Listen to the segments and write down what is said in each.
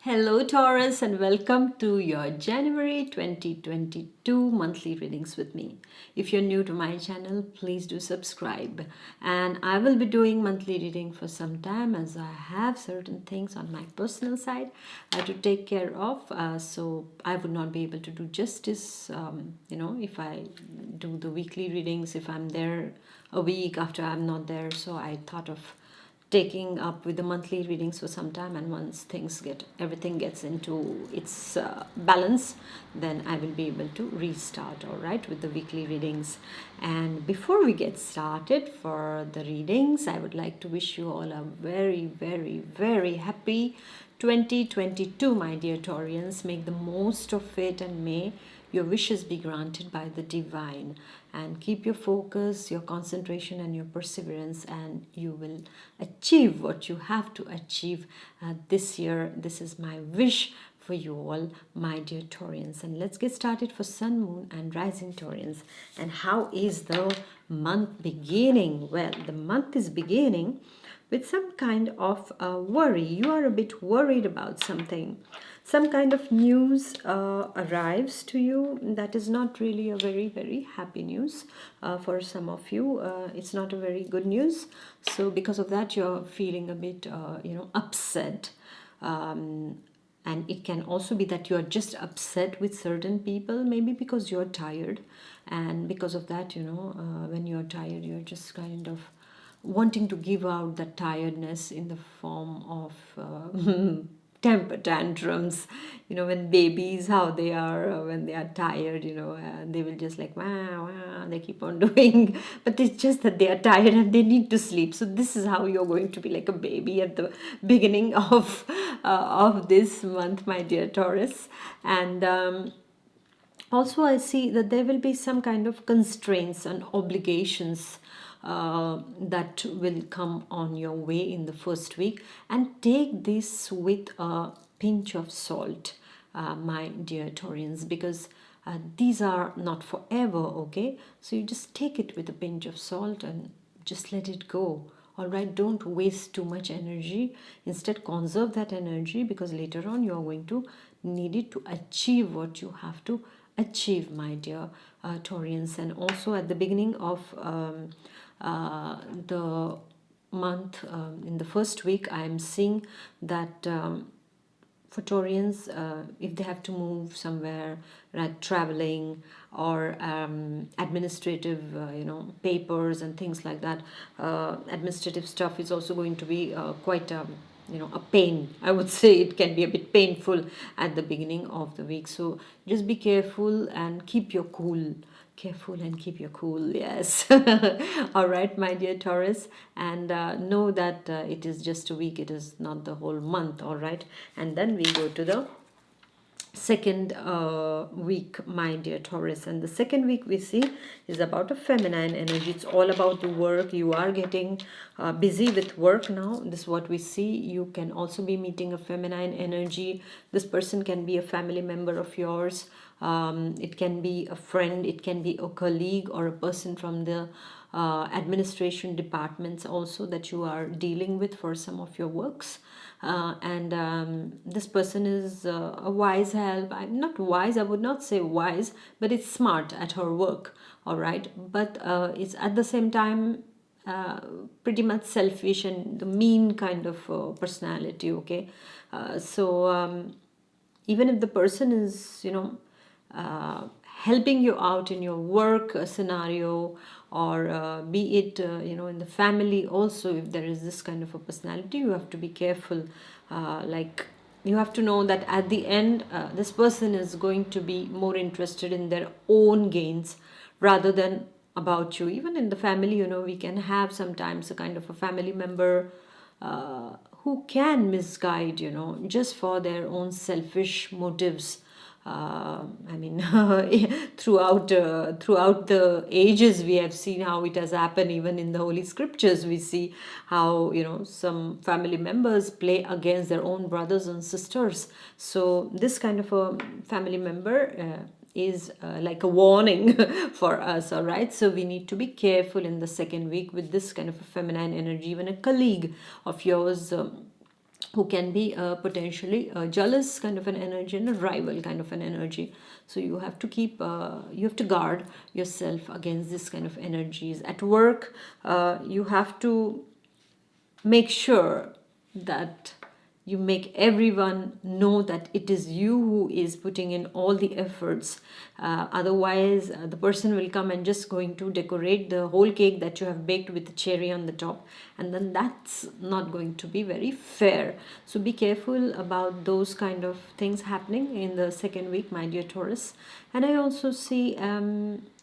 Hello, Taurus, and welcome to your January 2022 monthly readings with me. If you're new to my channel, please do subscribe. And I will be doing monthly reading for some time as I have certain things on my personal side to take care of. So I would not be able to do justice, if I do the weekly readings, if I'm there a week after I'm not there. So I thought of taking up with the monthly readings for some time, and once everything gets into its balance, then I will be able to restart, all right, with the weekly readings. And before we get started for the readings, I would like to wish you all a very, very, very happy 2022, my dear Taurians. Make the most of it, and may your wishes be granted by the divine. And keep your focus, your concentration, and your perseverance, and you will achieve what you have to achieve this year. This is my wish for you all, my dear Taurians. And let's get started for Sun, Moon, and Rising Taurians. And how is the month beginning? Well, the month is beginning with some kind of worry. You are a bit worried about something. Some kind of news arrives to you that is not really a very, very happy news for some of you. It's not a very good news. So because of that, you're feeling a bit, upset. And it can also be that you're just upset with certain people, maybe because you're tired. And because of that, when you're tired, you're just kind of wanting to give out that tiredness in the form of temper tantrums. When babies, how they are when they are tired, they will just like wow, wow, they keep on doing, but it's just that they are tired and they need to sleep. So this is how you're going to be, like a baby at the beginning of this month, my dear Taurus. And also, I see that there will be some kind of constraints and obligations that will come on your way in the first week. And take this with a pinch of salt, my dear Taurians, because these are not forever, okay? So you just take it with a pinch of salt and just let it go. All right, don't waste too much energy. Instead, conserve that energy, because later on you are going to need it to achieve what you have to achieve, my dear Taurians. And also at the beginning of the month, in the first week, I am seeing that for Taurians, if they have to move somewhere, like traveling or administrative, papers and things like that, administrative stuff is also going to be quite a pain. I would say it can be a bit painful at the beginning of the week. So just be careful and keep your cool. Careful and keep your cool, yes. All right, my dear Taurus, and know that it is just a week, it is not the whole month. All right, and then we go to the second week, my dear Taurus. And the second week we see is about a feminine energy. It's all about the work. You are getting busy with work now. This is what we see. You can also be meeting a feminine energy. This person can be a family member of yours. It can be a friend, it can be a colleague, or a person from the administration departments also that you are dealing with for some of your works. And this person is a wise help. I'm not wise, I would not say wise, but it's smart at her work. All right, but it's at the same time pretty much selfish and the mean kind of personality. Okay, so even if the person is helping you out in your work scenario, or be it in the family also, if there is this kind of a personality, you have to be careful. Like, you have to know that at the end, this person is going to be more interested in their own gains rather than about you. Even in the family, we can have sometimes a kind of a family member who can misguide, just for their own selfish motives. I mean, throughout the ages, we have seen how it has happened. Even in the Holy Scriptures, we see how some family members play against their own brothers and sisters. So this kind of a family member is like a warning for us. All right, so we need to be careful in the second week with this kind of a feminine energy. Even a colleague of yours who can be potentially a jealous kind of an energy and a rival kind of an energy. So you have to keep, you have to guard yourself against this kind of energies. At work, you have to make sure that you make everyone know that it is you who is putting in all the efforts. Otherwise, the person will come and just going to decorate the whole cake that you have baked with the cherry on the top, and then that's not going to be very fair. So be careful about those kind of things happening in the second week, my dear Taurus. And I also see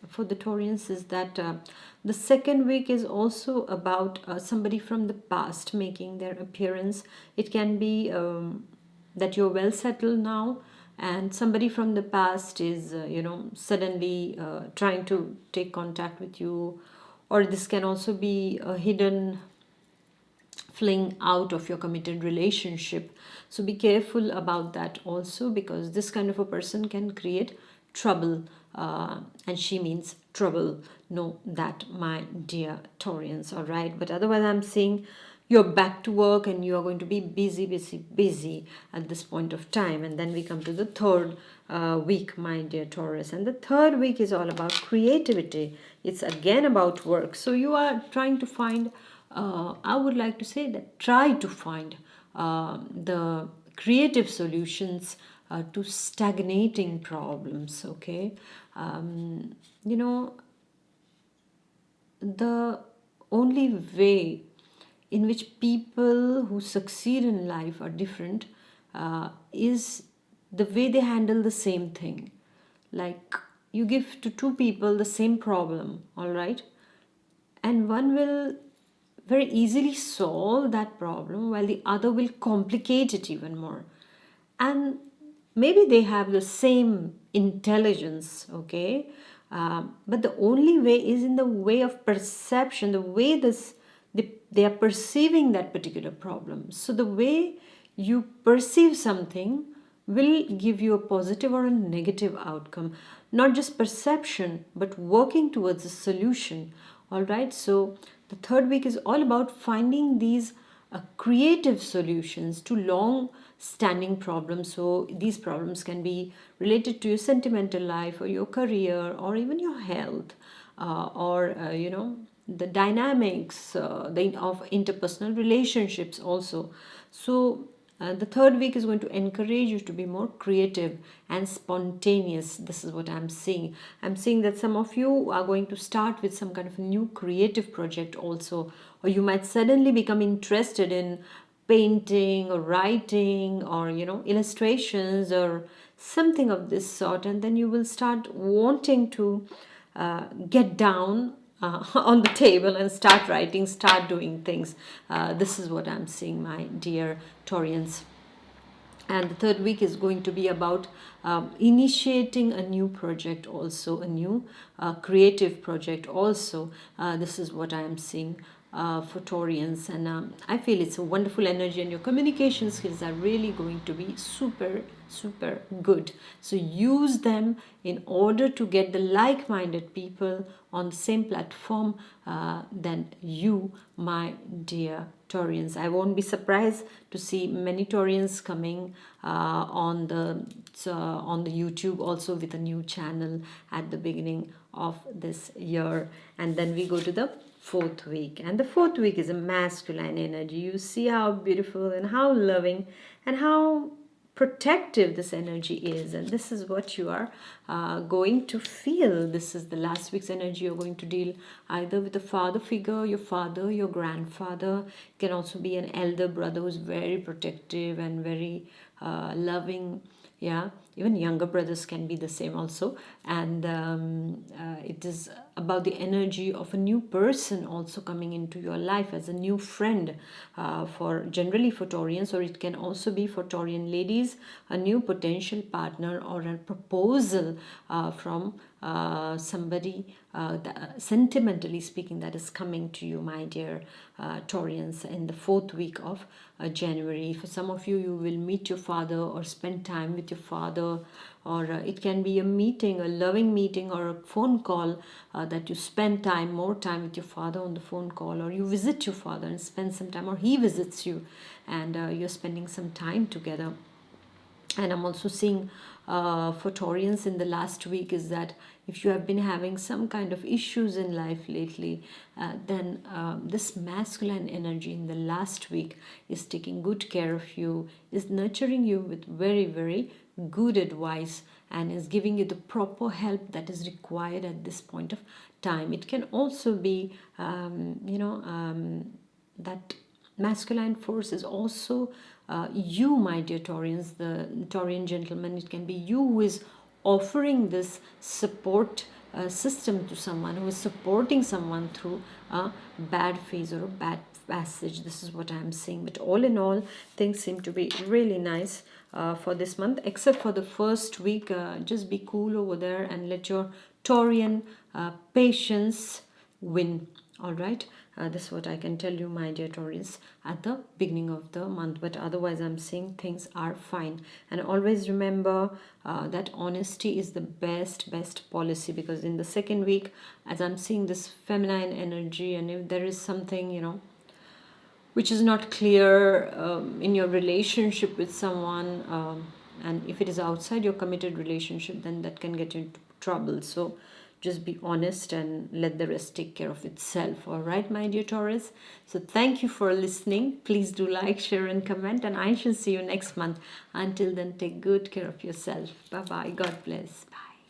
for the Taurians is that the second week is also about somebody from the past making their appearance. It can be that you're well settled now, and somebody from the past is, suddenly trying to take contact with you, or this can also be a hidden fling out of your committed relationship. So be careful about that also, because this kind of a person can create trouble, and she means trouble. Know that, my dear Taurians. All right, but otherwise I'm seeing you're back to work and you are going to be busy at this point of time. And then we come to the third week, my dear Taurus, and the third week is all about creativity. It's again about work. So you are trying to find, I would like to say that try to find the creative solutions to stagnating problems. Okay, you know, the only way in which people who succeed in life are different is the way they handle the same thing. Like, you give to two people the same problem, all right, and one will very easily solve that problem while the other will complicate it even more. And maybe they have the same intelligence, okay, but the only way is in the way of perception, the way they are perceiving that particular problem. So the way you perceive something will give you a positive or a negative outcome. Not just perception, but working towards a solution. All right, so the third week is all about finding these creative solutions to long standing problems. So these problems can be related to your sentimental life or your career or even your health, or the dynamics of interpersonal relationships also. So the third week is going to encourage you to be more creative and spontaneous. This is what I'm seeing. I'm seeing that some of you are going to start with some kind of a new creative project also, or you might suddenly become interested in painting or writing or illustrations or something of this sort, and then you will start wanting to get down on the table and start writing, start doing things. This is what I'm seeing, my dear Taurians. And the third week is going to be about initiating a new project also, a new creative project also. This is what I am seeing for Taurians, and I feel it's a wonderful energy, and your communication skills are really going to be super good. So use them in order to get the like-minded people on the same platform than you, my dear Taurians. I won't be surprised to see many Taurians coming on the YouTube also with a new channel at the beginning of this year. And then we go to the fourth week, and the fourth week is a masculine energy. You see how beautiful and how loving and how protective this energy is, and this is what you are going to feel. This is the last week's energy. You're going to deal either with a father figure, your father, your grandfather. It can also be an elder brother who's very protective and very loving. Yeah, even younger brothers can be the same also. And it is about the energy of a new person also coming into your life as a new friend, for generally for Taurians, or it can also be for Taurian ladies, a new potential partner or a proposal from somebody sentimentally speaking that is coming to you, my dear Taurians, in the 4th week of January. For some of you, you will meet your father or spend time with your father, or it can be a meeting, a loving meeting, or a phone call that you spend more time with your father on the phone call, or you visit your father and spend some time, or he visits you and you're spending some time together. And I'm also seeing for Taurians in the last week is that if you have been having some kind of issues in life lately, then this masculine energy in the last week is taking good care of you, is nurturing you with very, very good advice, and is giving you the proper help that is required at this point of time. It can also be, that masculine force is also you, my dear Taurians, the Taurian gentleman. It can be you who is offering this support system to someone, who is supporting someone through a bad phase or a bad passage. This is what I'm seeing. But all in all, things seem to be really nice for this month, except for the first week. Just be cool over there and let your Taurian patience win. All right, this is what I can tell you, my dear Taurus, at the beginning of the month. But otherwise, I'm saying things are fine. And always remember that honesty is the best policy, because in the second week, as I'm seeing this feminine energy, and if there is something, which is not clear in your relationship with someone, and if it is outside your committed relationship, then that can get you into trouble. So just be honest and let the rest take care of itself. All right, my dear Taurus. So thank you for listening. Please do like, share, and comment. And I shall see you next month. Until then, take good care of yourself. Bye-bye. God bless. Bye.